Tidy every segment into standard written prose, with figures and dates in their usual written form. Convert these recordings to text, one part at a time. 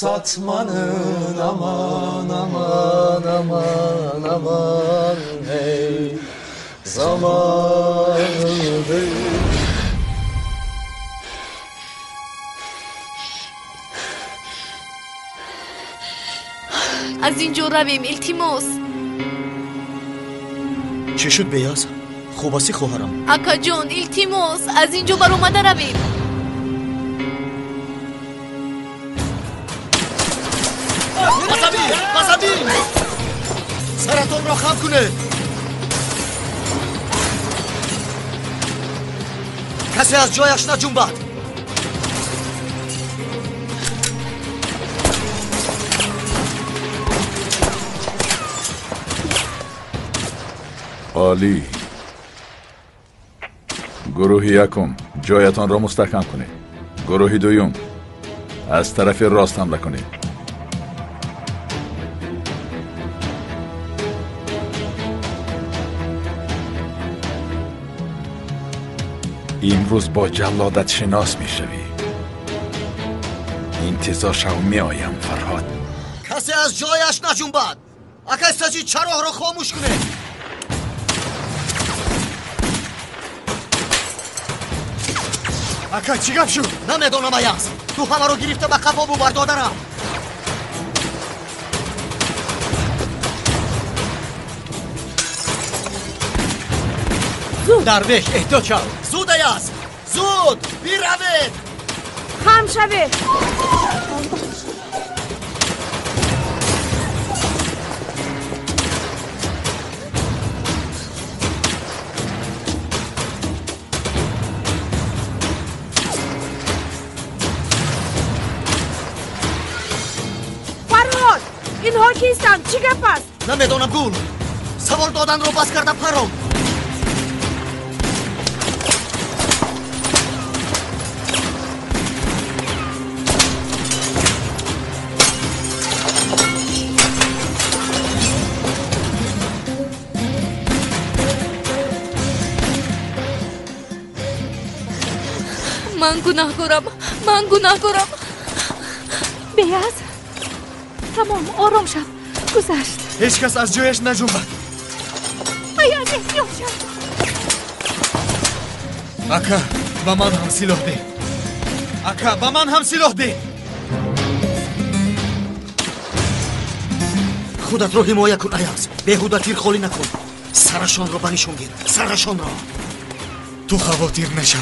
satmanın aman aman aman aman hey zamanıdır. از اینجا رویم التماس. چی شد بیاز؟ خوباسی خواهرم. اکا جان التماس از اینجا بر اومده رویم. مذهبی سرطان را خم کنه. کسی از جایش نجنبد. عالی. گروه یکم جایتان را مستحکم کنید. گروه دوم از طرف راست حمله کنید. امروز با جلادت شناس می شوی. انتظار شو می آیم فرهاد. کسی از جایش نجنبد. اگه استاجی چراغ را خاموش کنه. اکا چی گپ شد؟ نمیدونم ایاز. تو همه رو گرفته به قفا بو بردادرم. زود درویش احتیاط شو. زود ایاز زود بیروید. خم شوه. فرهاد اینها کیستن؟ چی گپ است؟ نمیدونم گول. سوار دادن رو بس کرده پرم. من گناهکارم. بیاز تمام آرام شد. گذشت. هیچ کس از جایش نجنبد. بیاز احتیاط شد. اکا با من هم سلاح ده. اکا با من هم سلاح ده. خودت رو حمایه کن ایاز. بیهوده تیر خالی نکن. سرشان رو بنشون گیر. سرشان را. تو خواطیر نشو.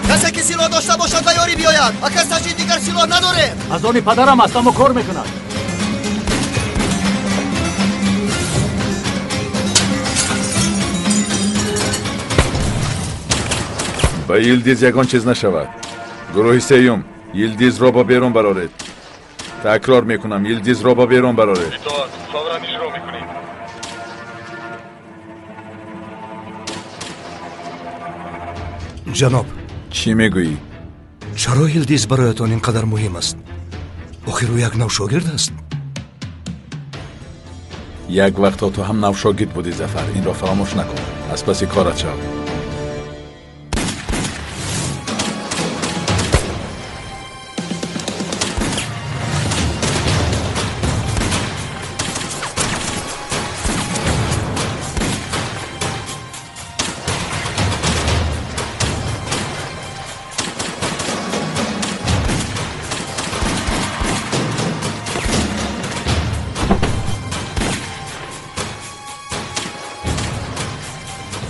کسی که سلاح داشته باشد و یاری بیاید. اکا سجی دیگر سلاح نداره. از آنی پدرم است اما کار میکند. با یلدیز یکان چیز نشود. گروه سیوم یلدیز را با بیرون برارید. تکرار میکنم یلدیز را با بیرون برارید. اطاعت فورا اجرا میکنید. جناب چی میگویی؟ چرا یلدیز برایتان اینقدر مهم است؟ آخر او یک نو شاگرد است. یک وقتا تو هم نو شاگرد بودی ظفر. این را فراموش نکن. از پس کارت شو.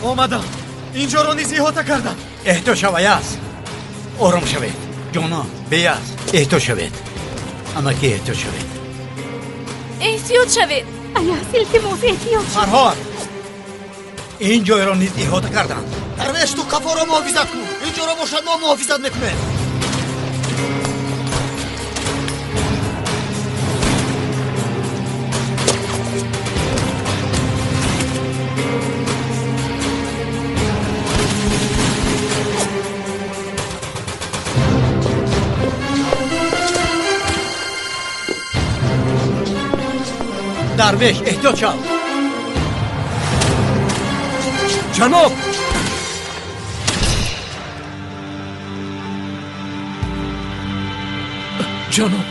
آمدم. اینجا رو نیز احاطه کردم. احتیاط شو ایاز. آرام شوید. جانان بیاز احتیاط شوید. اما که احتیاط شوید. احتیاط شوید. ایاز التماس احتیاط شد. فرهاد این جای را نیز احاطه کردن. درویش تو قفا را محافظت کن. اینجا را باشد ما محافظت میکنه. درویش احتیاط شو. جناب جناب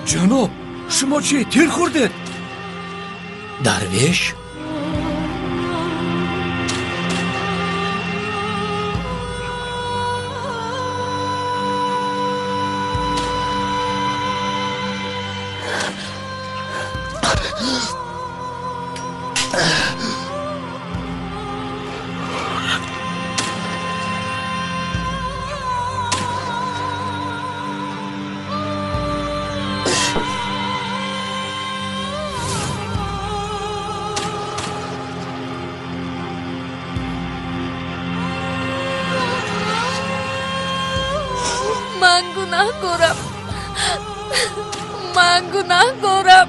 جناب شما چی تیر خوردید؟ درویش من گناهکارم.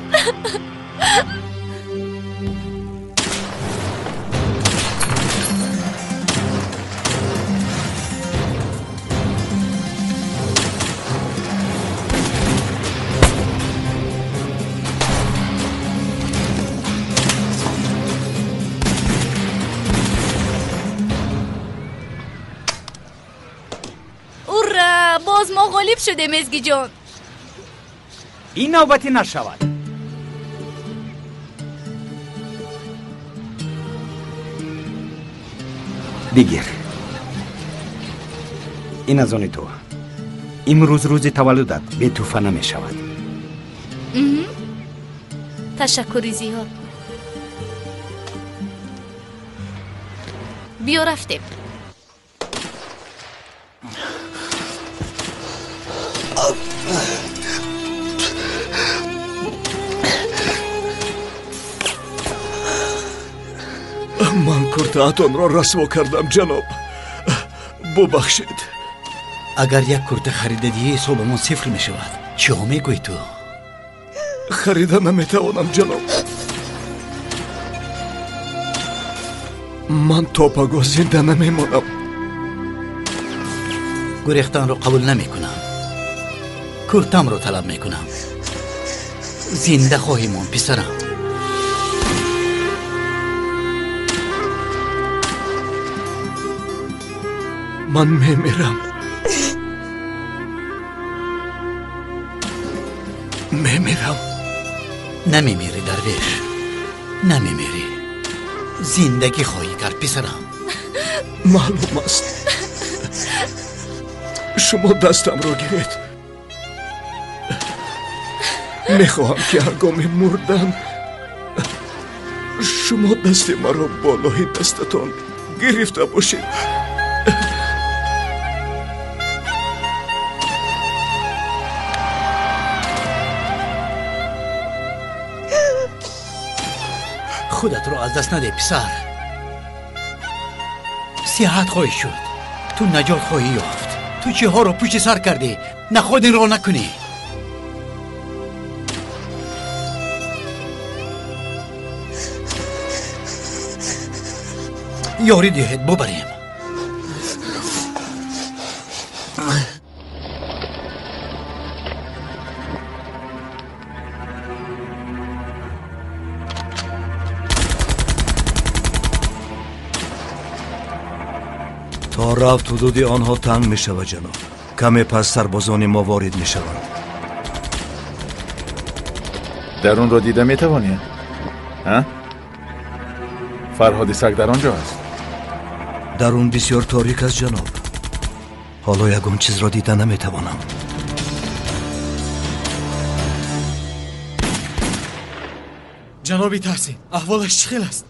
اورا باز ما غالب شده مزگی جان. این نوبتی نشود. بگیر. این از آن تو. امروز روز تولدت به توفه نمی شود. تشکری زیاد. بیا رفتیم. من کرته‌تان را رسوا کردم جناب. ببخشید. اگر یک کرته خریدی حسابمان صفر می شود. چی ها می گویی تو؟ خریده نمیتوانم جناب. من تا پگاه زنده نمیمانم. گریختن را قبول نمی کنم. کرتم را طلب می کنم. زنده خواهیمان پسرم. من میمیرم. میمیرم. نمیمیری درویش. نمیمیری. زندگی خواهی کرد پسرم. معلوم است. شما دستم را گیرید. میخواهم که هنگام مردن شما دست مرا بالای دستتان گرفته باشید. خودت رو از دست نده پسر. صحت خواهی شد. تو نجات خواهی یافت. تو چه ها رو پشت سر کردی؟ نه خود این را نکنی. یاری دهید ببریم. تا رفت حدود آنها تنگ می شود جناب. کمی پس سربازان ما وارد می شوند. درون را دیده می توانی؟ ها؟ فرهاد سگ در آنجا است. درون بسیار تاریک است جناب. حالا یگان چیز را دیده نمی توانم. جنابی تحسین احوالش چه خیل است؟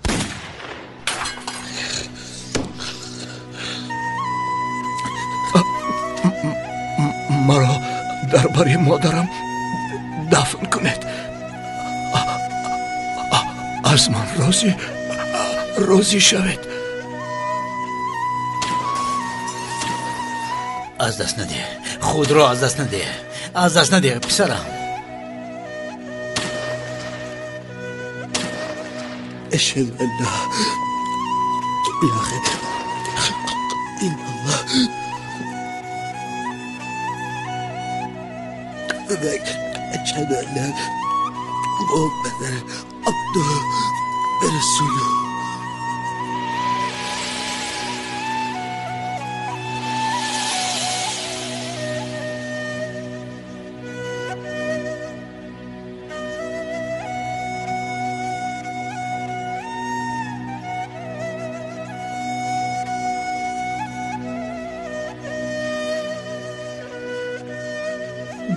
مرا درباره مادرم دفن کنید. از من راضی شوید. از دست نده. خود را از دست نده. از دست نده پسرم. اشهد الله بیاخه این الله اشهد ان لا محمد عبده و رسوله.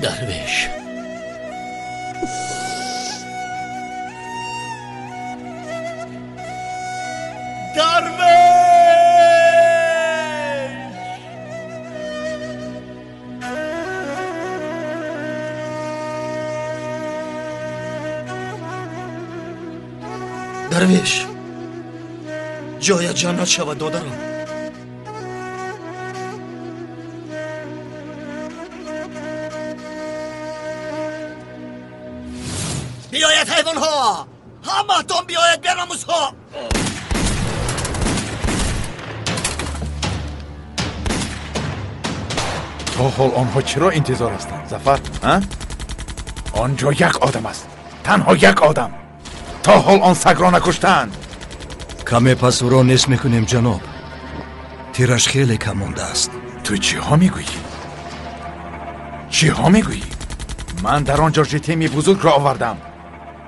درویش درویش جای جنت شود دادرم. بیاید حیوان ها، همه تون بیاید بیانموز ها. تا حال آنها چرا انتظار هستند ظفر؟ آنجا یک آدم است، تنها یک آدم. تا حال آن سگ را نکشتند. کمی پس او را نصف میکنیم جناب. تیرش خیلی کم مونده است. تو چی ها میگویی؟ چی ها میگویی؟ من در آنجا جتمی بزرگ را آوردم.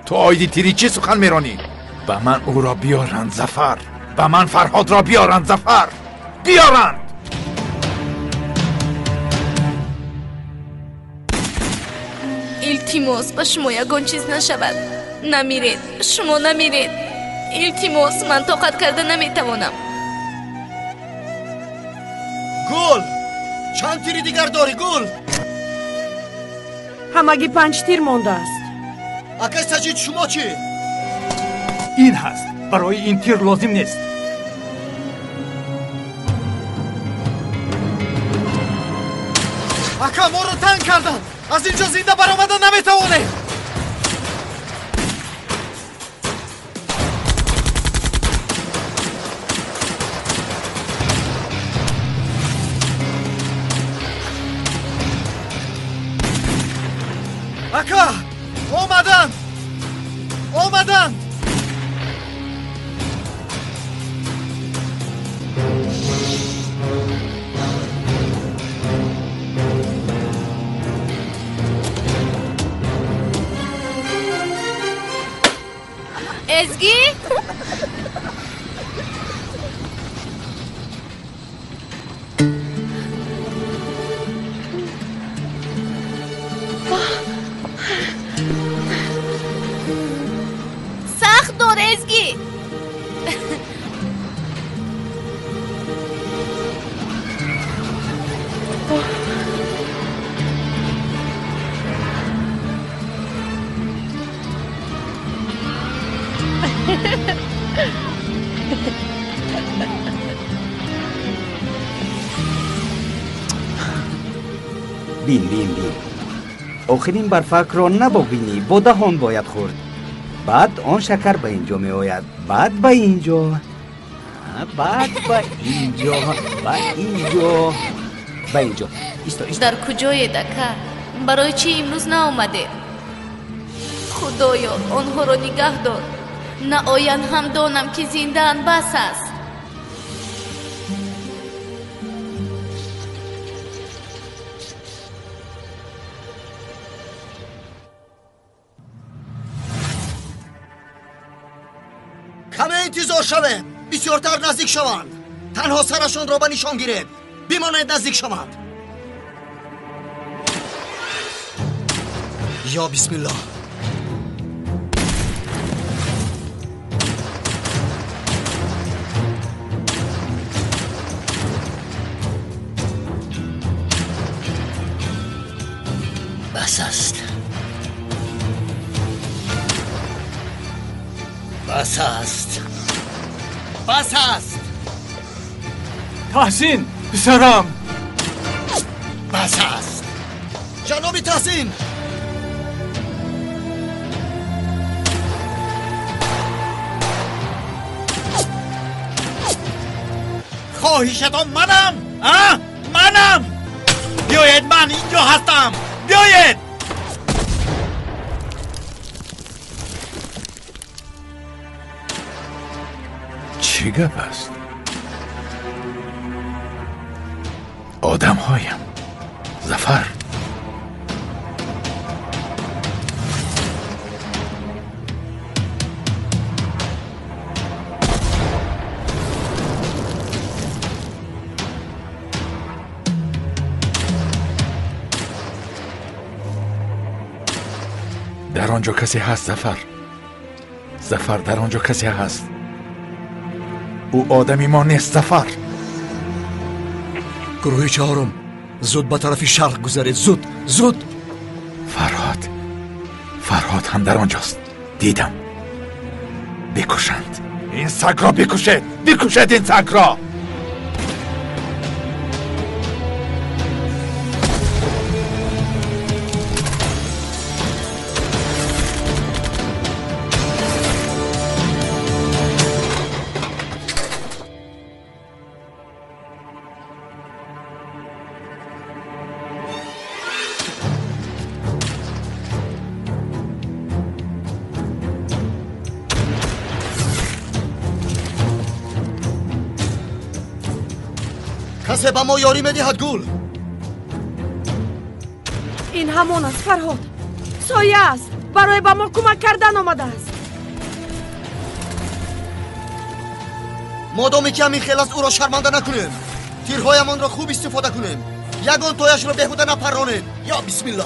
تو آیدی تیری چی سخن میرانی؟ به من او را بیارند ظفر. به من فرهاد را بیارند ظفر. بیارند. التماس با شما یگان چیز نشود. نمیرید، شما نمیرید. التماس، من طاقت کرده نمیتوانم. گل چند تیری دیگر داری گل؟ همگی 5 تیر مونده است. اکه سجید شما چی؟ این هست. برای این تیر لازم نیست. اکه ما رو تنگ کردن. از اینجا زنده برآمدن نمیتوانه. اکه اومدن. ازگی؟ سخت دار ازگی. بین آخرین برفک را نبینی، با دهان باید خورد. بعد آن شکر به اینجا می آید، بعد به اینجا، بعد به اینجا، به اینجا. ایستا. در کجای دکه؟ برای چی امروز نآمده؟ خدایا آنها را نگه دار. نه آین هم دانم که زنده اند بس است. کمی انتظار شوه. بسیارتر نزدیک شوند. تنها سرشان را به نشان گیرید. بمانید نزدیک شوند. یا بسم الله. بس است. تحسین پسرم. بس است. جناب تحسین. خواهشتان منم. منم. بیایید، من اینجا هستم. بیایید. چی گپ است؟ آدم هایم ظفر. در آنجا کسی هست ظفر. ظفر در آنجا کسی هست. او آدمی ما نیست ظفر. گروه چهارم زود به طرف شرق گذارید. زود. فرهاد هم در آنجاست. دیدم. بکشند این سگ را. بکشید این سگ را. کسی به ما یاری میدهد گل؟ این همون است فرهاد. سایه است. برای به ما کمک کردن آمده است. مادامی که همین خیل است او را شرمنده نکنیم. تیرهایمان را خوب استفاده کنیم. یگان تایش را بهوده نپرانید. یا بسم الله.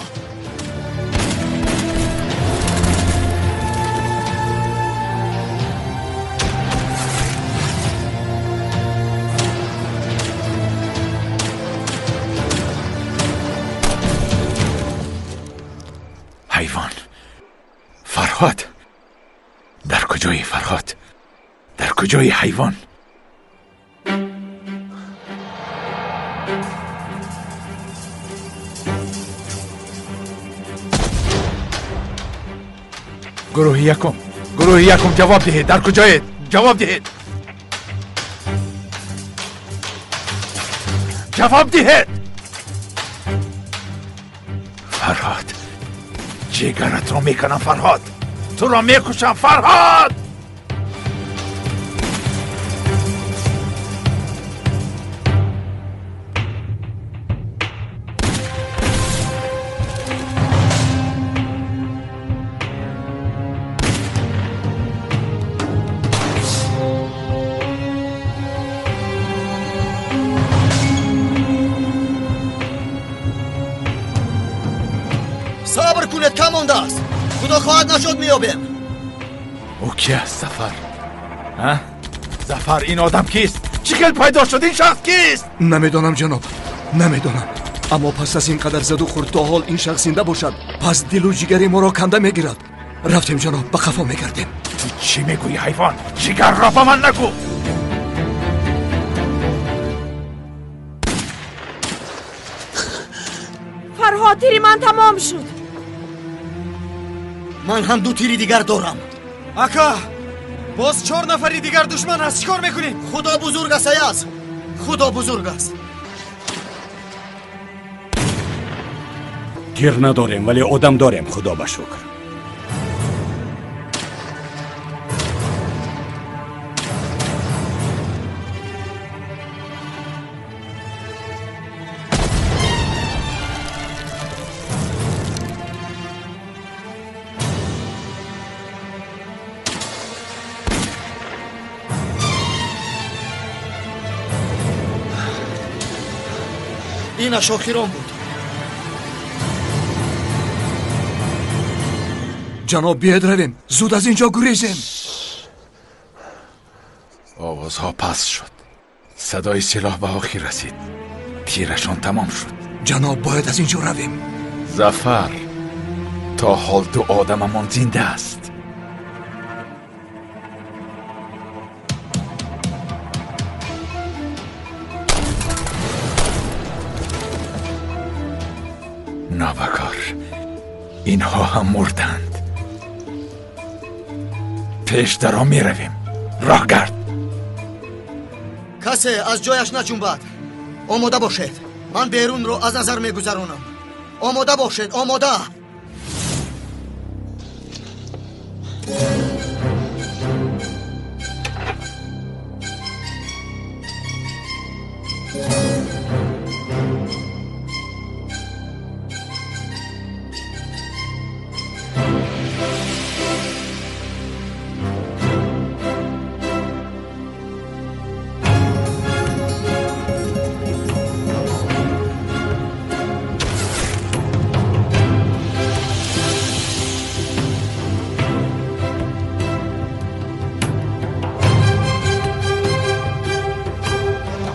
حیوان. فرهاد در کجایی؟ فرهاد در کجایی حیوان؟ گروه یکم جواب دهید. در کجایید؟ جواب دهید. فرهاد جگرت را میکنم. فرهاد تو را میکشم. فرهاد صبر کنید، کم مانده است. خدا خواهد نشد میابیم. او کی است ظفر؟ ظفر این آدم کیست؟ چگل پیدا شد این شخص کیست؟ نمیدانم جناب، نمیدانم. اما پس از این قدر زد و خورد تا حال این شخص زنده باشد، پس دل و جگری ما را کنده میگیرد. رفتیم جناب، به قفا میگردیم. تو چی میگویی حیوان؟ جگر را به من نگو. فرهاد تیری من تمام شد. من هم 2 تیری دیگر دارم. اکا باز 4 نفری دیگر دشمن هست. چیکار میکنیم؟ خدا بزرگ است ایاز. خدا بزرگ است. گیر نداریم ولی آدم داریم. خدا به شکر. این شاکران بود. جناب بیاید رویم. زود از اینجا گریزیم. آوازها پس شد. صدای سلاح به آخر رسید. تیرشان تمام شد. جناب باید از اینجا رویم. ظفر تا حال 2 آدممان زنده است. نابکار اینها هم مردند. پیش درا می رویم. راه گرد. کسی از جایش نجنبد. آماده باشید. من بیرون رو از نظر میگذرونم. آماده باشید. آماده.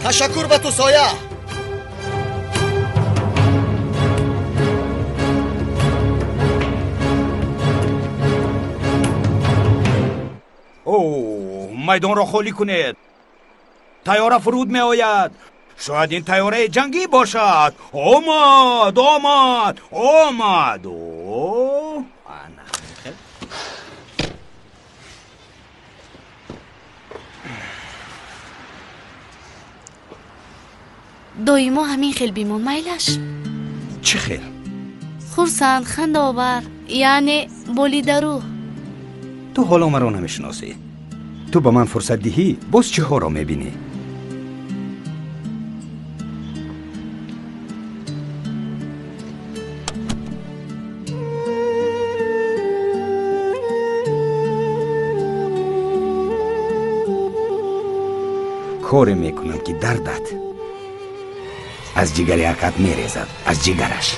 تشکر به تو سایه. میدان را خالی کنید. تیاره فرود می آید. شاید این تیاره جنگی باشد. آمد. دویما همین خیل بیمون میلش. چه خیل؟ خورسند خندآور، یعنی بولیدرو. تو حالا مرا نمیشناسی. تو به من فرصت دهی باز چه ها را میبینی؟ کاری میکنم که دردت از جگر یکت میریزد، از جگرش.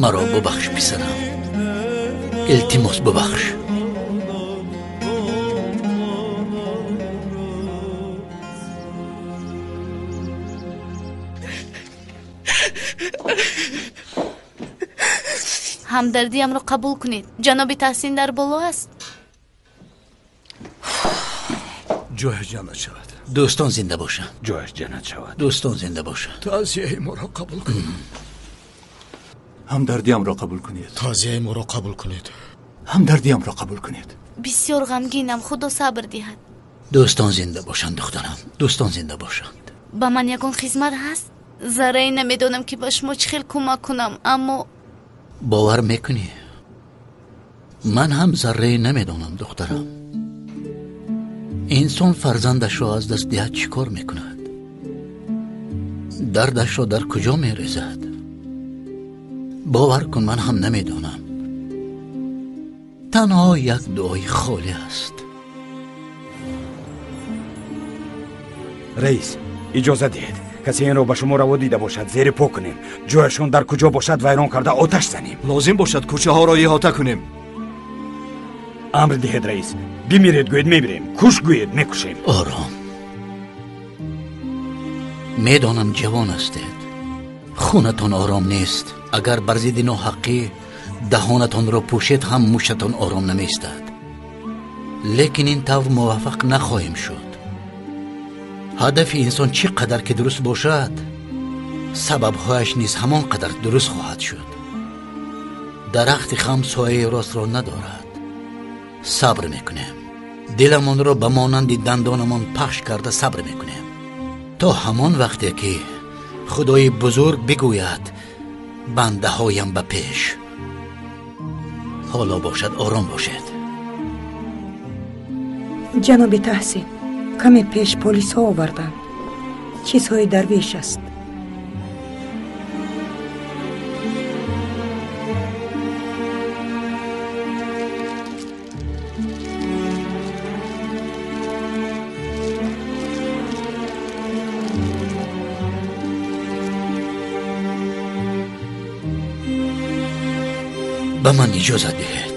مرا ببخش پسرم، التماس ببخش. همدردیم رو قبول کنید. جناب تحسین در بالا است. جایش جنت شود. دوستان زنده باشند. جایش جنت شود. دوستان زنده باشند. تعزیه ما را قبول کنید. همدردیم را قبول کنید. تعزیه ما را قبول کنید. همدردیم را قبول کنید. بسیار غمگینم. خدا صبر دهد. دوستان زنده باشند دخترم. دوستان زنده باشند. با من یکون خدمت هست. ذره نمیدونم که با شما چه خیلی کمک کنم، اما باور میکنی من هم ذره نمیدونم دخترم. انسان فرزندش را از دست دهد چی کار میکند؟ دردش را در کجا میریزد؟ باور کن من هم نمیدونم. تنها یک دعای خالی است. رئیس اجازه دهید کسی این را به شما روا دیده باشد زیر پا کنیم. جایشان در کجا باشد ویران کرده آتش زنیم. لازم باشد کوچه ها را احاطه کنیم. امر دهید رئیس. بمیرید گوید میبریم، کش گوید میکشیم. آرام. میدانم جوان هستید، خونتان آرام نیست. اگر بر ضد ناحقی دهانتان را پوشید هم موشتان آرام نمیستد. لیکن این طور موفق نخواهیم شد. هدف انسان چی قدر که درست باشد، سببهایش نیز همان قدر درست خواهد شد. درخت خم سایه راست را ندارد. صبر میکنیم. دلمان را به مانند دندانمان پخش کرده صبر میکنیم تا همان وقتی که خدای بزرگ بگوید بنده هایم به پیش. حالا باشد آرام باشد. جناب تحسین، کمی پیش پلیس ها آوردن. چیزهای درویش است. به من اجازه دهید.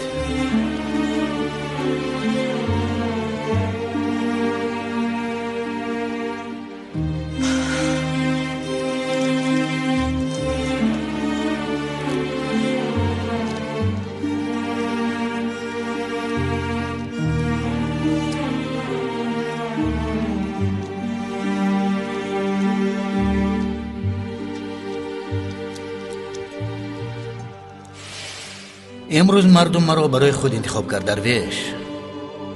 امروز مردم مرا برای خود انتخاب کرد درویش.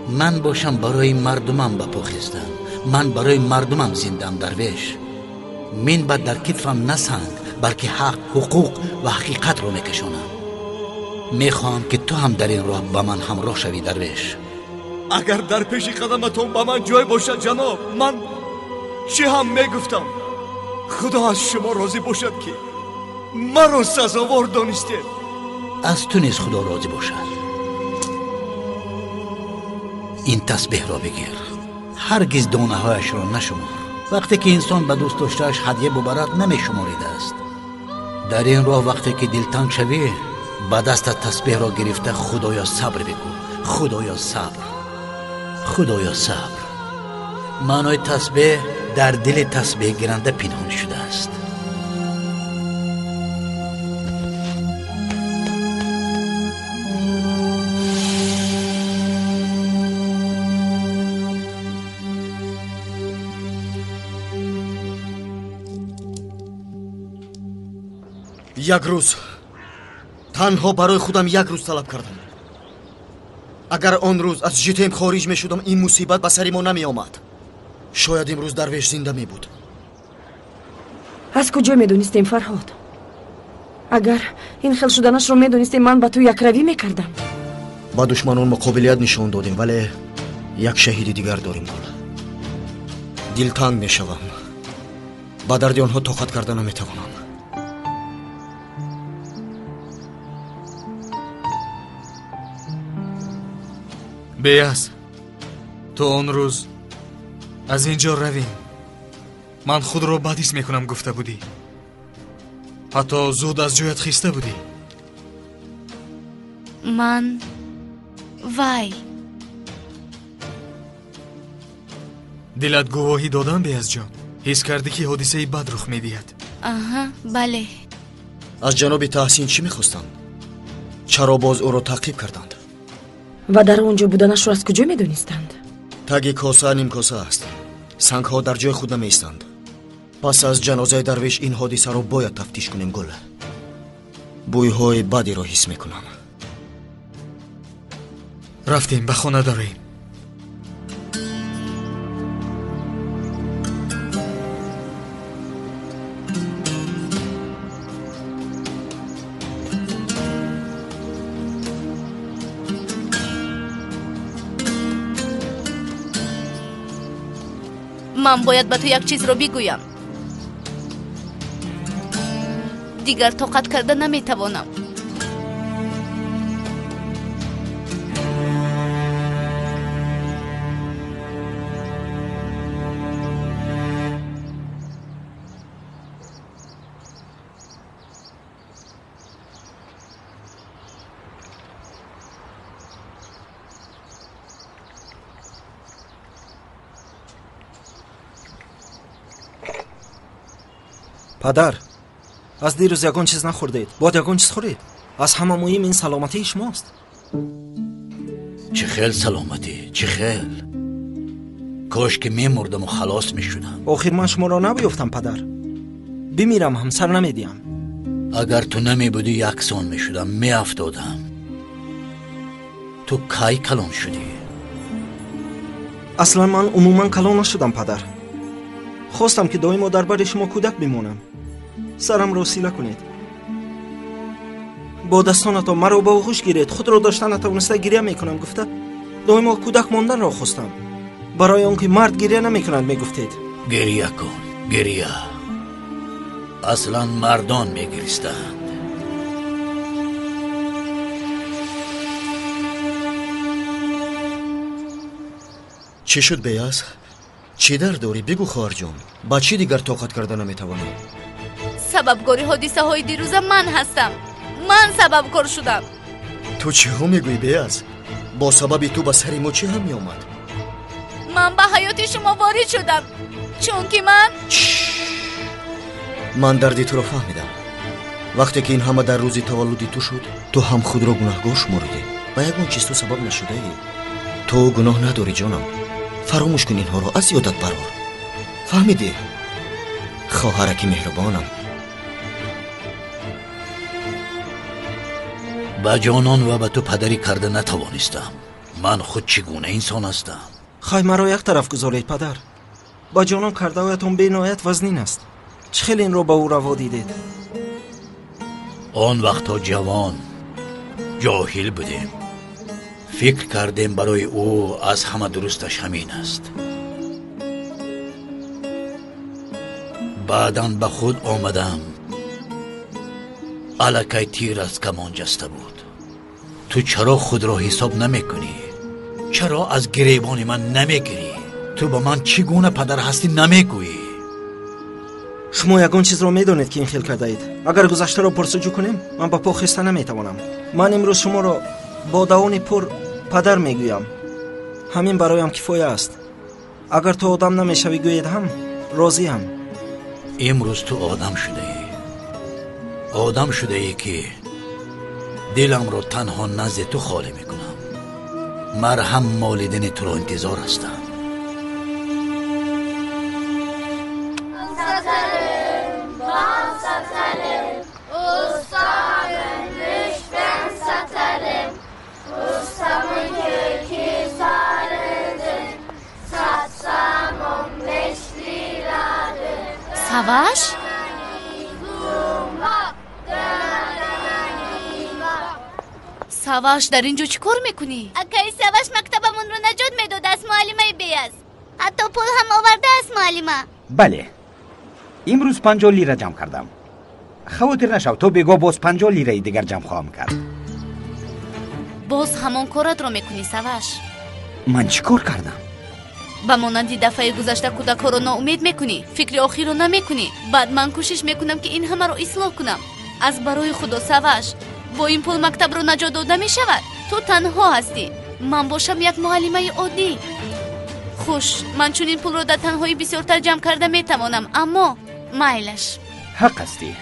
من باشم برای مردمم بپوخیستم. من برای مردمم زندم درویش. من بعد در کتفم نه سنگ بلکه حق، حقوق و حقیقت رو میکشونم. میخوام که تو هم در این راه با من همراه شوی درویش. اگر در پیش قدمتون با من جای باشد جناب، من چی هم میگفتم. خدا از شما راضی باشد که مرا سزاوار دانسته. از تو نیز خدا راضی باشد. این تسبیح را بگیر، هرگز دانه هایش را نشمار. وقتی که انسان به دوست داشتهش هدیه ببرد نمی شماریده است. در این راه وقتی که دلتنگ شوی با دست تسبیح را گرفته خدایا صبر بگو. خدایا صبر، خدایا صبر. معنای تسبیح در دل تسبیح گیرنده پنهان شده است. یک روز تنها برای خودم یک روز طلب کردم. اگر آن روز از جتیم خارج می شدم این مصیبت به سر ما نمی آمد. شاید امروز درویش زنده می بود. از کجا می دونستیم فرهاد؟ اگر این خیل شدنش رو می دونستیم من با تو یک روی می کردم. با دشمنان مقابلیت نشان دادیم ولی یک شهید دیگر داریم. دلتنگ می شوم. با درد آنها طاقت کردن نمی توانم. بیاس، تو اون روز از اینجا رویم. من خود را بدیس میکنم گفته بودی. حتی زود از جایت خیسته بودی. من وای دلت گواهی دادن بیاس جان. حس کردی که حادثه بد رخ میدهد. آها بله. از جناب تحسین چی میخواستند؟ چرا باز او را تعقیب کردند؟ و در اونجا بودنش رو از کجا می دونستند؟ تگ کاسه نیم کاسه است. سنگ ها در جای خود نمیستند. پس از جنازه درویش این حادثه رو باید تفتیش کنیم گل. بوی های بدی رو حس میکنم. رفتیم به خانه داریم. من باید به تو یک چیز رو بگویم. دیگر طاقت کرده نمیتوانم. پدر، از دیروز یگان چیز نخوردید. باید یگان چیز خورید. از همه مهم این سلامتی شماست. چه خیل سلامتی، چه خیل. کاش که میمردم و خلاص میشدم. آخر من شما را نبیفتم پدر. بمیرم هم سر نمیدیم. اگر تو نمی بودی یکسان میشدم، میافتادم. تو کی کلان شدی؟ اصلا من عموما کلان نشدم پدر. خواستم که دائما در بر شما کودک بمانم. سرم را سیله کنید. با دستانتان مرا با آغوش گیرید. خود را داشتن نتوانسته گریه میکنم گفته دائما کودک ماندن را خواستم. برای آنکه مرد گریه نمیکنند میگفتید. گریه کن، گریه اصلا مردان میگریستند. چی شد بیاز؟ چی در داری؟ بگو خواهر جان. با چی دیگر طاقت کردن نمیتوانی؟ سببکاری حادثه های دیروز من هستم. من سببکار شدم. تو چه ها میگوی بیاز؟ با سبب تو به سر ما چی هم میامد؟ من به حیات شما وارد شدم چون که من دردی تو رو فهمیدم. وقتی که این همه در روزی تولدی تو شد، تو هم خود را گناهگار شمردی. با یگان چیز تو سبب نشده ای. تو گناه نداری جانم. فراموش کن اینها رو، از یادت برار. فهمیدی؟ خواهرکی مهربانم. با جانان و به تو پدری کرده نتوانستم. من خود چگونه انسان هستم؟ خواهی مرا یک طرف گذارید پدر. با جانان کرده هایتون بی نهایت وزنین است. چه خیلی این رو با او روا دیدید؟ آن وقتا جوان جاهل بودیم. فکر کردیم برای او از همه درستش همین است. بعداً به خود آمدم. الکی تیر از کمان جسته بود. تو چرا خود را حساب نمی کنی؟ چرا از گریبان من نمی گیری؟ تو با من چگونه پدر هستی نمی گویی؟ شما یگان چیز را میدانید که این خیل کرده اید. اگر گذشته را پرسجو کنیم من با پا خسته نمیتوانم. من امروز شما را با دهان پر پدر میگویم. همین برایم کفایه است. اگر تو آدم نمیشوی گوید هم راضیم. امروز تو آدم شده ای. آدم شده ای که دلم را تنها نزد تو خالی میکنم. مرهم مالیدن تو را انتظار هستم. سواش؟ سواش در اینجا چی کار میکنی؟ اکای سواش مکتبمون رو نجات میداد از معلمه بیاز. حتی پول هم آورده از معلمه. بله امروز 50 لیره جمع کردم. خاطر نشو تو بگو باز 50 لیره دیگر جمع خواهم کرد. باز همان کارت رو میکنی سواش؟ من چی کار کردم؟ با مانندی دفعه گذشته کودک ها رو ناامید میکنی. فکر آخر رو نمیکنی. بعد من کوشش میکنم که این همه رو اصلاح کنم. از برای خدا سواش با این پول مکتب رو نجات داده میشود. تو تنها هستی. من باشم یک معلمه عادی. خوش من چون این پول رو در تنهایی بسیارتر جمع کرده میتوانم، اما مایلش. حق هستی.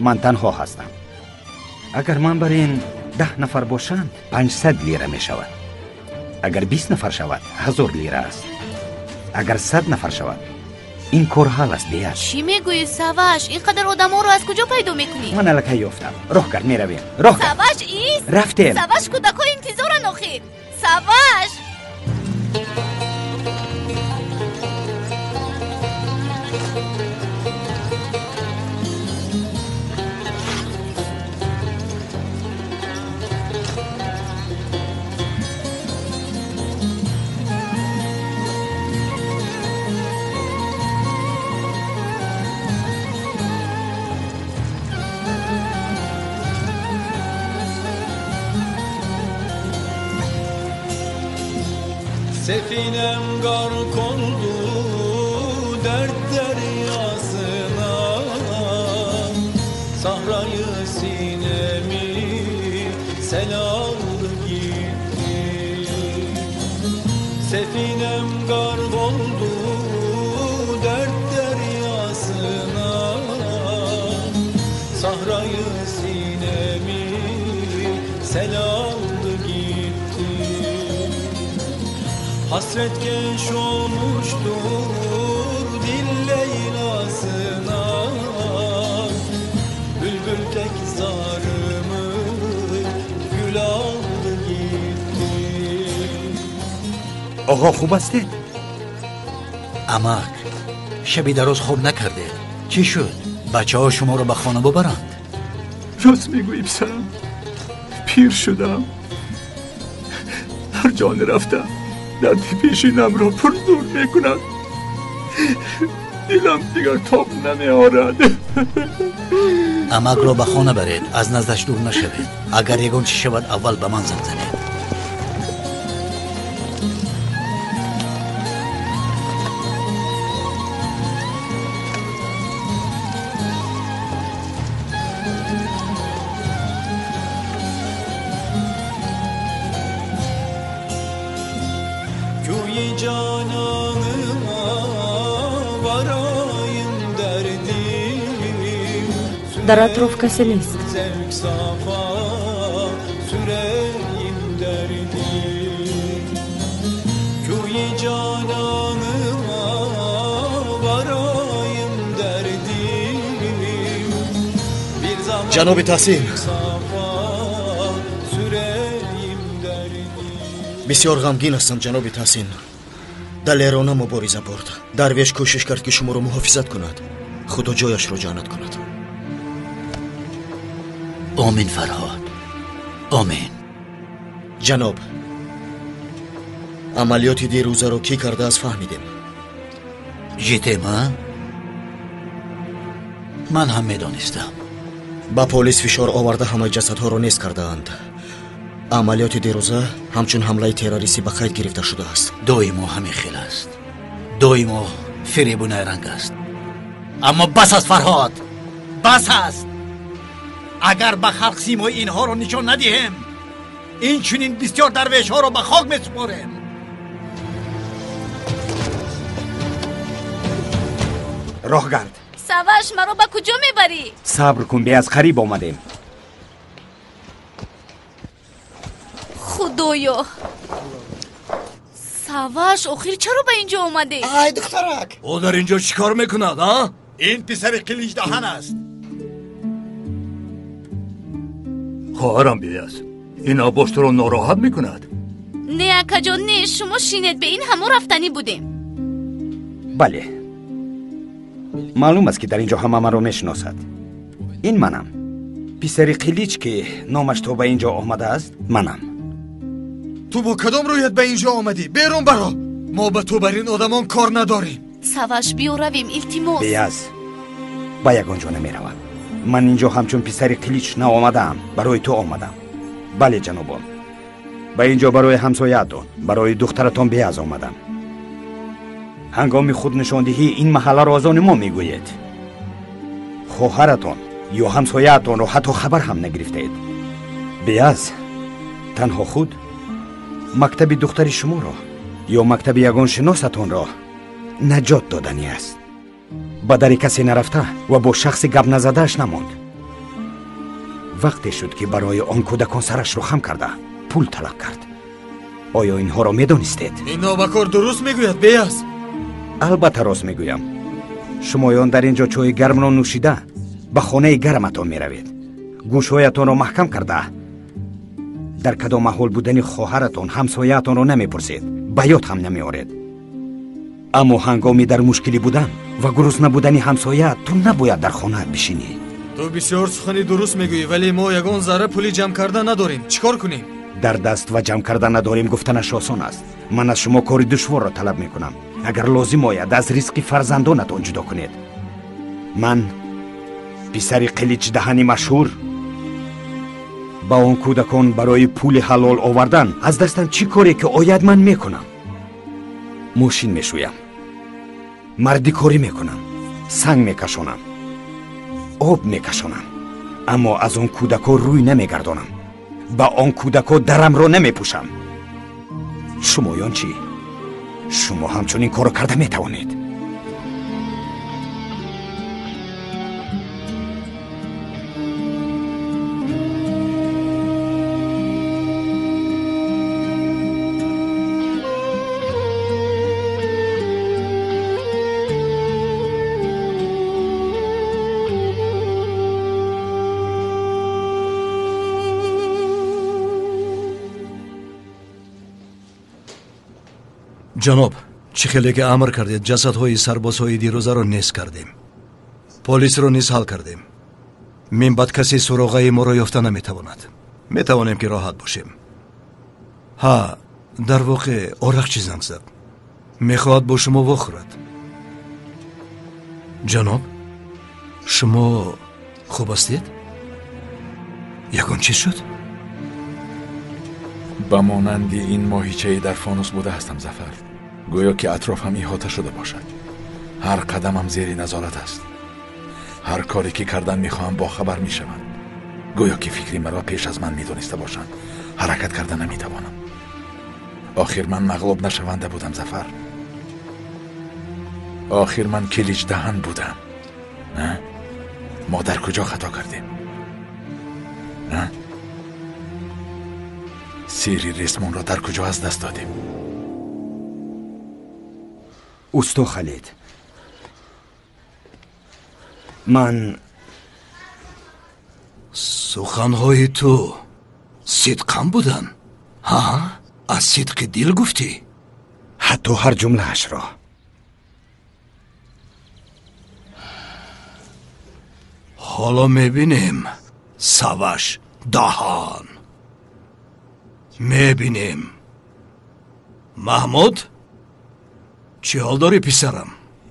من تنها هستم. اگر من برای این 10 نفر باشند 500 لیره می شود. اگر 20 نفر شود 1000 لیره است. اگر 100 نفر شود این کار حال است بیاد. چی میگویی سواش؟ اینقدر آدم ها رو از کجا پیدا میکنی؟ من الکی یافتم. راه کرد میرویم. راه کرد. سواش ایست. رفتیم. سواش کودک ها انتظارن آخر. سواش Sefinem gark oldu dert deryasına, sahrayı sinemi sel aldı gitti. Sefinem gark oldu dert deryasına, sahrayı sinemi sel aldı gitti. Hasret genç olmuştur dil Leyla'sına, bülbül tek zarımı gül aldı gitti. آقا خوب هستید؟ امک شبی در روز خوب نکرده. چی شد؟ بچه ها شما رو به خانه ببرند؟ راست میگویی پسرم. پیر شدم. هر جان رفتم درد پیشینم را پر دور میکنند. دلم دیگر تاب نمیآورد. امک را به خانه برید، از نزدش دور نشوید. اگر یگان چی شود اول به من زنگ زنید. Köy cananıma varayım derdim. Dar atrof kase nest. Zevk safa süreyim derdim. Köy cananıma varayım derdim. Bir zaman جناب تحسین safa süreyim derdim. بسیار غمگین هستم جناب تحسین. دلیرانه مبارزه برد. درویش کوشش کرد که شما رو محافظت کند. خدا جایش رو جانت کند. آمین فرهاد، آمین. جناب عملیات دیروزه رو کی کرده از فهمیدیم. جیتم ها؟ من هم میدانستم. با پلیس فشار آورده همه جسدها رو نیست کرده اند. عملیات دیروزه همچون حمله تروریستی به قید گرفته شده است. دویمو همین خیل است. دویمو فریبونه رنگ است. اما بس است فرهاد، بس است. اگر به خلق سیمای اینها رو نشان ندهیم، این چنین بسیار درویش ها رو به خاک میسپاریم. راه گرد. سواش مرا به کجا میبری؟ صبر کن، به از قریب آمدیم. خدایا سواش آخر چرا به اینجا اومده؟ ای دخترک، او در اینجا چیکار میکند ها؟ این پسر قلیج دهن است. خواهرم بیاس، این آباش تو رو ناراحت میکند. نه اکا جان نه، شما شینید به این همه رفتنی بودیم. بله معلوم است که در اینجا همه من رو میشناسد. این منم، پسر قلیج که نامش تو به اینجا آمده است. منم. تو با کدام رویت به اینجا آمدی؟ بیرون برو. ما به تو بر این آدمان کار نداریم. سواش بیا رویم التماس. بیاز با یگانجا نمیروم. من اینجا همچون پسر قلیج نآمدم، برای تو آمدم. بله جنابان، با اینجا برای همسایه‌تان، برای دخترتان بیاز آمدم. هنگامی خود نشاندهی این محله را از آن ما میگوید. خواهرتان یا همسایه‌تان را حتی خبر هم نگرفتید. بیاز تنها خود مکتب دختر شما را یا مکتب یگان شناستان را نجات دادنی است. با در کسی نرفته و با شخصی گپ نزدهش نماند. وقتی شد که برای آن کودکان سرش رو خم کرده پول طلب کرد. آیا اینها را میدانستید؟ این نابکار درست میگوید بیاس. البته راست میگویم. شمایان در اینجا چای گرم را نوشیده به خانه گرمتان میروید. گوشهایتان را محکم کرده در کدام محل بودن خواهرتان همسایه‌تان را نمیپرسید، به یاد هم نمیآورید. اما هنگامی در مشکلی بودن و گرسنه بودن همسایه تو نباید در خانه بشینی. تو بسیار سخنی درست میگویی، ولی ما یگان ذره پولی جمع کردن نداریم. چیکار کنیم؟ در دست و جمع کردن نداریم گفتنش آسان است. من از شما کاری دشوار را طلب میکنم. اگر لازم آید از ریسک فرزندانتان جدا کنید. من پسر قلیج دهنی مشهور با اون کودکان برای پول حلال آوردن از دستم چی کاری که آید من میکنم. ماشین میشویم، مردی کاری میکنم، سنگ میکشانم، آب میکشانم، اما از اون کودکا روی نمیگردانم. با آن کودکا درم رو نمیپوشم. شمایان چی؟ شما همچون این کارو کرده میتوانید. جناب، چی خیلی که امر کردید جسدهای سربازهای دیروزه را نیست کردیم. پلیس را نیز حل کردیم. من بعد کسی سراغه ما را یافته نمیتواند. میتوانیم که راحت باشیم. ها، در واقع آرخچی زنگ زد. میخواهد با شما بخورد. جناب شما خوب هستید؟ یکان چیز شد؟ به مانند این ماهیچه در فانوس بوده هستم ظفر. گویا که اطرافم احاطه شده باشد. هر قدمم زیر نظارت است. هر کاری که کردن میخواهم با خبر میشوند. گویا که فکری مرا پیش از من میدونسته باشند. حرکت کردن نمیتوانم. آخر من مغلوب نشونده بودم ظفر. آخر من کلیج دهن بودم. نه؟ ما در کجا خطا کردیم؟ نه؟ سیری ریسمون را در کجا از دست دادیم؟ اوستا خالد، من سخنهای تو صدقم بودن؟ ها؟ از صدق دل گفتی؟ حتی هر جمله اش را. حالا میبینیم سواش دهان. میبینیم. محمود چی حال داری پسرم؟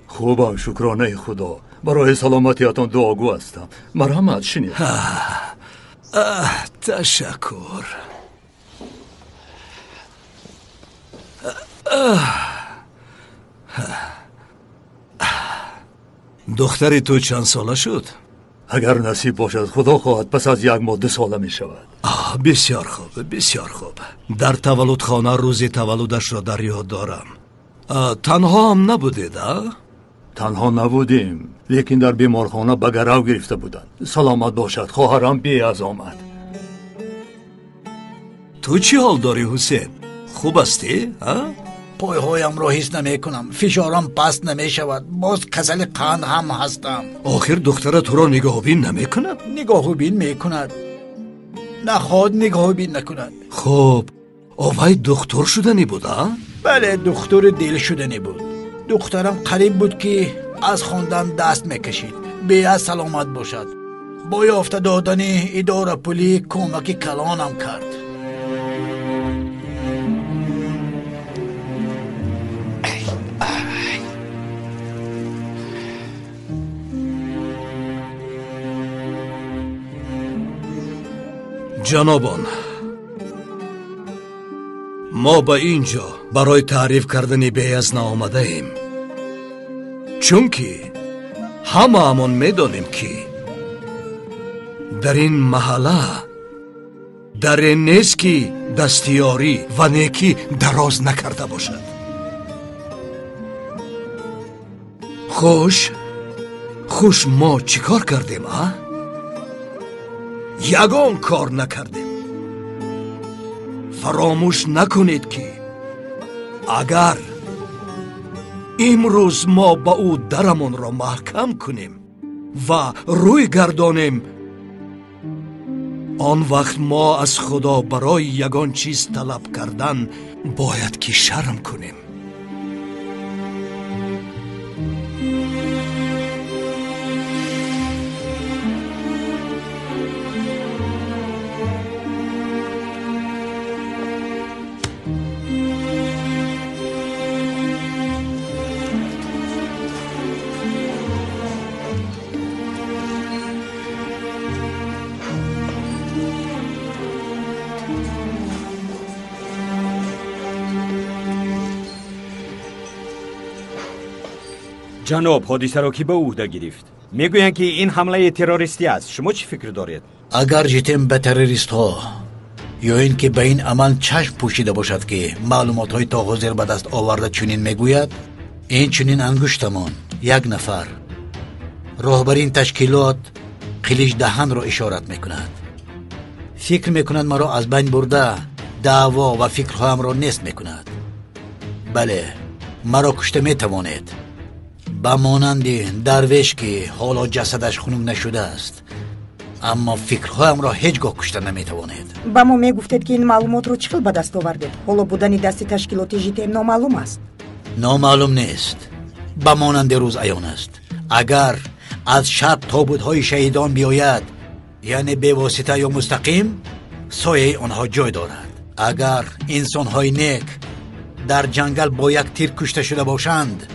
خوبم شکرانه خدا. برای سلامتیتان دعاگو هستم. مرحمت شنید. تشکر. دختری تو چند ساله شد؟ اگر نصیب باشد خدا خواهد پس از 1 ماه 2 ساله می شود. بسیار خوب، بسیار خوب. در تولد خانه روزی تولدش را در یاد دارم. تنها هم نبودید؟ تنها نبودیم، لیکن در بیمارخانه به گرو گرفته بودند. سلامت باشد خواهرم بیاز آمد. تو چی حال داری حسین؟ خوب هستی؟ پایهایم را حس نمی کنم. فشارم پست نمی شود. باز کسل قند هم هستم. آخر دختر تو را نگاه بین نمی کند؟ نگاه بین می کند. نخواد نگاه بین نکند. خب آوای دکتر شدنی بود؟ بله دکتر دل شدنی بود. دخترم قریب بود که از خواندن دست میکشید. بیاد سلامت باشد. با یافته دادن اداره پلی کمک کلانم کرد. جنابان، ما به اینجا برای تعریف کردن بیاز نآمده ایم، چون که همه همون میدانیم که در این محله در این نیست که دستیاری و نیکی دراز نکرده باشد. خوش ما چی کار کردیم؟ یگان کار نکردیم. فراموش نکنید که اگر امروز ما با او درمون را محکم کنیم و روی گردانیم، آن وقت ما از خدا برای یگان چیز طلب کردن باید که شرم کنیم. جناب حادثه را کی به عهده گرفت؟ میگویند که این حمله تروریستی است. شما چی فکر دارید؟ اگر جیتیم به تروریست ها یا این که به این عمل چشم پوشیده باشد که معلومات های تا حاضر به دست آورده چنین میگوید، این چنین انگشتمان 1 نفر راهبرین تشکیلات قلیج دهن را اشارت میکند. فکر میکنند مرا از بین برده دعوا و فکرهایم را نیست میکند. بله مرا کشته میتوانید، به مانند درویش که حالا جسدش خنک نشده است، اما فکرهایم را هیچگاه کشته نمیتوانید. با ما میگفتید که این معلومات رو چخیل به دست آوردید؟ حالا بودن دست تشکیلات جیتیم نامعلوم است. نامعلوم نیست، به مانند روز عیان است. اگر از شب تابوت‌های شهیدان بیاید، یعنی به واسطه یا مستقیم، سایه آنها جای دارد. اگر انسان‌های نیک در جنگل با یک تیر کشته شده باشند،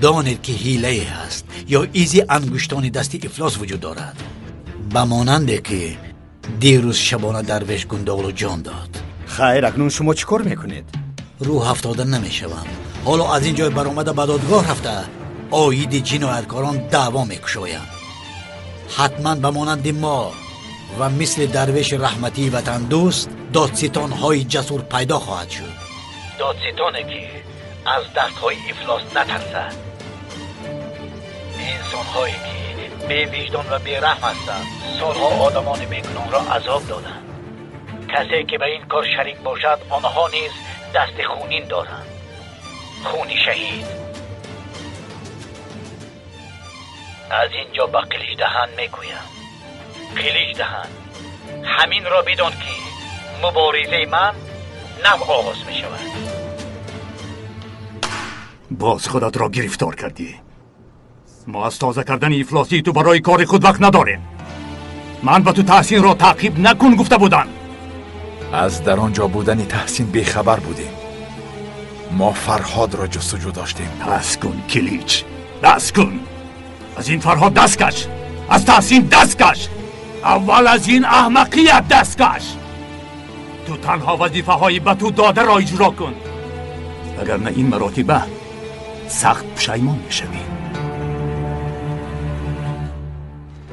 دانید که حیله است، یا ایزی انگشتان دستی افلاس وجود دارد به ماننده که دیروز شبانه درویش گنداولو جان داد. خیر اکنون شما چیکار میکنید؟ رو هفتاده نمیشوم. حالا از این جای برآمده به دادگاه رفته آیید جنایتکاران دعوا میکشاید. حتما به مانند ما و مثل درویش رحمتی وطن دوست دادستان های جسور پیدا خواهد شد. دادستانی که از دست های افلاس نترسد. انسان هایی که بی وجدان و بی رحم هستند سالها آدمان بیگناه را عذاب دادند. کسی که به این کار شریک باشد آنها نیز دست خونین دارند. خون شهید. از اینجا به قلیش دهن میگویم. قلیش دهن همین را بدان که مبارزه من نو آغاز می شود. باز خودت را گرفتار کردی. ما از تازه کردن افلاسی تو برای کار خود وقت نداریم. من به تو تحسین را تعقیب نکن گفته بودن. از در آنجا بودن تحسین بیخبر بودیم. ما فرهاد را جستجو داشتیم. دست کن کلیچ، دست کن. از این فرهاد دست کش. از تحسین دست کش. اول از این احمقیت دست کش. تو تنها وظیفه های به تو داده را اجرا کن. اگر نه این مراتبه سخت پشیمان میشوی.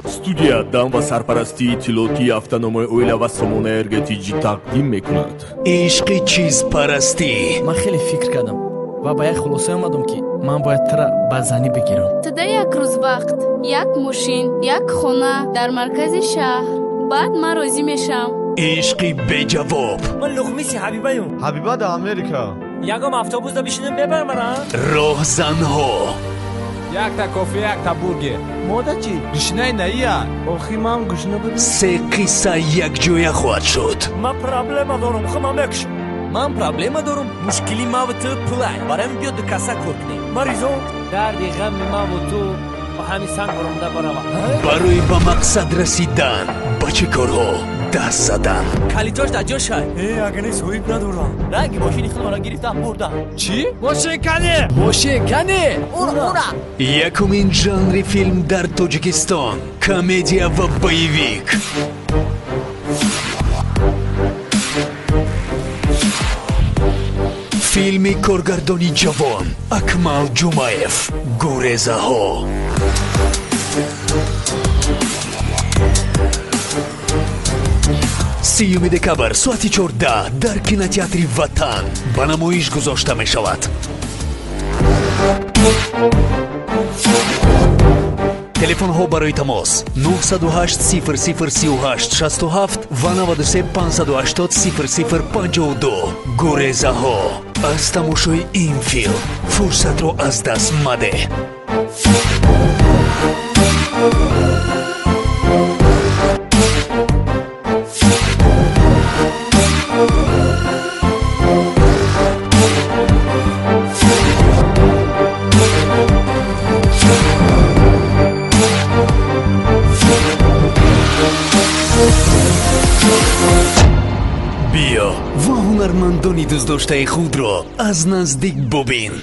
студия дам ва сарпарастии иттилоотии автономаи оила ва сомонаи эргетиҷӣ тақдим мекунад. ишқи чизпарастӣ. ман хеле фикр кардам ва ба як хулоса омадам ки ман бояд тра ба занӣ бигирам. тада як рӯз вақт як мошин як хона дар маркази шаҳр баъд ман розӣ мешавам. ишқи беҷавоб. ман луқмиси ҳабибаём. ҳабиба да америка. ягом автобуса бишинем мебармарам. роҳзанҳо. якта кофе якта бургер. мода чӣ? гӯшнаи наия. охи ман гӯшна бубин. се қисса якҷоя хоҳад шуд. ман проблема дорам. хама мекушам. ман проблема дорам. мушкили ман ва ту пулай. барои биё ду каса кор кунем. маризо. дарди ғами ман ва ту ба ҳамин санг боромда барава. барои ба мақсад расидан ба чӣ корҳо даст задан. калитош дар ҷошай. агане соҳиб надорам. ранги мошини худро гирифтам бурдам. чӣ? мошин кане? мошин кане? ура. якумин жанри филм дар тоҷикистон. комедия ва боевик. филми коргардони ҷавон акмал ҷумаев. гӯрезаҳо. 30 декабр соати 14 дар кинотеатри ватан ба намоиш гузошта мешавад. телефонҳо барои тамос 908 0038 67 ва 93 580 0052. гӯрезаҳо. аз тамошои ин филм фурсатро аз даст маде. биё ва ҳунармандони дуздоштаи худро аз наздик бубин.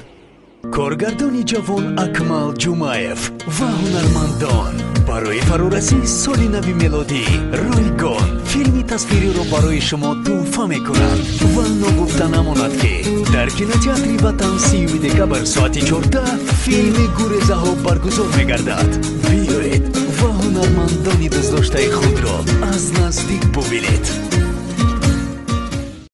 коргардони ҷавон акмал ҷумаев ва ҳунармандон барои фарорасии соли нави мелодӣ ройгон филми тасвириро барои шумо тӯҳфа мекунанд ва ногуфта намонад ки дар кинотеатри ватан 30 декабр соати 14 филми гӯрезаҳо баргузор мегардад. биёед ва ҳунармандони дуздоштаи худро аз наздик бубинед.